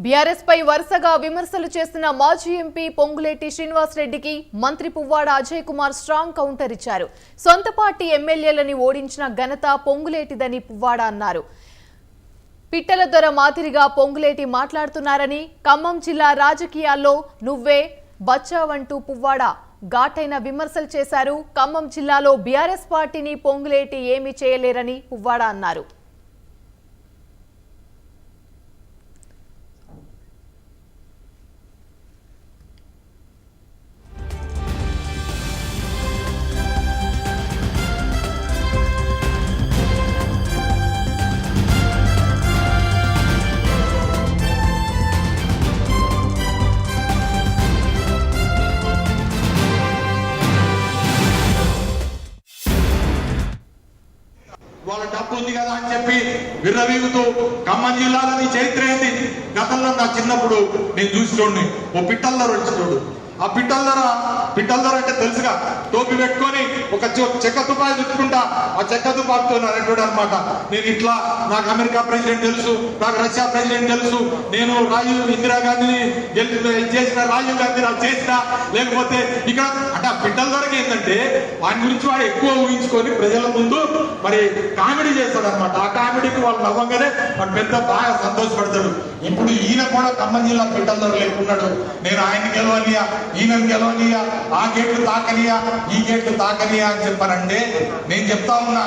BRS పై వరుసగా విమర్శలు చేస్తున్న మాజీ ఎంపీ పొంగులేటి శ్రీనివాస్ రెడ్డికి మంత్రి పువ్వాడ అజయ్ కుమార్ స్ట్రాంగ్ కౌంటర్ ఇచ్చారు. సొంత పార్టీ ఎమ్మెల్యేలని ఓడించిన ఘనత పొంగులేటిదని పువ్వాడ అన్నారు. పిట్టల దొర మాదిరిగా పొంగులేటి మాట్లాడుతున్నారని, ఖమ్మం జిల్లా రాజకీయాల్లో నువ్వే బచ్చావంటూ పువ్వాడ ఘాటైన విమర్శలు చేశారు. ఖమ్మం జిల్లాలో బీఆర్ఎస్ పార్టీని పొంగులేటి ఏమీ చేయలేరని పువ్వాడ అన్నారు. వాళ్ళ డబ్బు ఉంది కదా అని చెప్పి విర్రవీగుతూ ఖమ్మం జిల్లాలోని చరిత్ర ఏంది? గతంలో నా చిన్నప్పుడు నేను చూసినోడిని ఓ పిట్టల్లో వచ్చినోడు. ఆ పిట్టల అంటే తెలుసుగా, టోపీ పెట్టుకొని ఒక చెక్క తుపాయి చుట్టుకుంటా ఆ చెక్క తుపాకుతో నరేటోడు అనమాట. నేను ఇట్లా నాకు అమెరికా ప్రెసిడెంట్ తెలుసు, నాకు రష్యా ప్రెసిడెంట్ తెలుసు, నేను ఇందిరాగాంధీని చేసిన రాజీవ్ గాంధీ నాకు చేసిన, లేకపోతే ఇక్కడ అంటే ఆ పిట్టల దొరకి ఏంటంటే వాటి గురించి వాడు ఎక్కువ ఊహించుకొని ప్రజల ముందు మరి కామెడీ చేస్తాడు అనమాట. ఆ కామెడీకి వాళ్ళు నవ్వంగానే వాడు పెద్ద బాగా సంతోషపడతాడు. ఇప్పుడు ఈయన కూడా ఖమ్మం జిల్లా పిట్టల దొర లేకున్నాడు. నేను ఆయన్ని గెలవనియా, ఈయనను గెలవనియా, ఆ గేట్లు తాకనియా, ఈ గేట్లు తాకనియా అని చెప్పారంటే నేను చెప్తా ఉన్నా,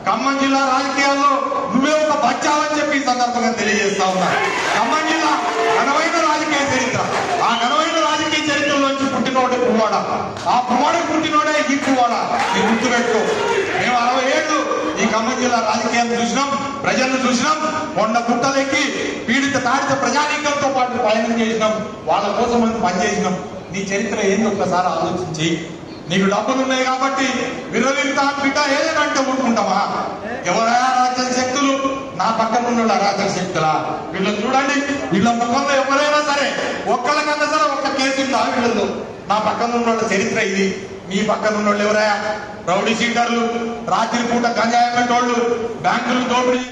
ఖమ్మం జిల్లా రాజకీయాల్లో నువ్వే ఒక బచ్చావని చెప్పి ఈ సందర్భంగా తెలియజేస్తా ఉన్నా. ఖమ్మం జిల్లా ఘనమైన రాజకీయ చరిత్ర, ఆ ఘనమైన రాజకీయ చరిత్రలోంచి పుట్టినోడే పువ్వాడ. ఆ పువ్వాడ పుట్టినోడే ఈ పువ్వాడ. ఈ గుర్తుపెట్టుకో. మేము 60 ఏళ్ళు ఈ ఖమ్మం జిల్లా రాజకీయాన్ని చూసినాం, ప్రజలను చూసినాం, కొండ గుట్టలెక్కి పీడిత తాడిత ప్రజానీకంతో పాటు పయనం చేసినాం, వాళ్ళ కోసం పనిచేసినాం. నీ చరిత్ర ఏంది ఒక్కసారి ఆలోచించి. నీకు డబ్బులు ఉన్నాయి కాబట్టి విరవింతా బిడ్డ ఏదంటే ఊరుకుంటామా? ఎవరైనా అరాచక శక్తులు నా పక్కన ఉన్న అరాచక శక్తులా? వీళ్ళని చూడండి, వీళ్ళ ముఖంలో ఎవరైనా సరే ఒక్కళ్ళకన్నా సరే ఒక్క కేసు ఉందా వీళ్ళలో? నా పక్కన ఉన్న చరిత్ర ఇది. మీ పక్కన ఉన్న వాళ్ళు ఎవరైనా రౌడీ షీటర్లు, రాత్రి పూట గంజాయి పెట్టోళ్ళు, బ్యాంకులు దోపిడీ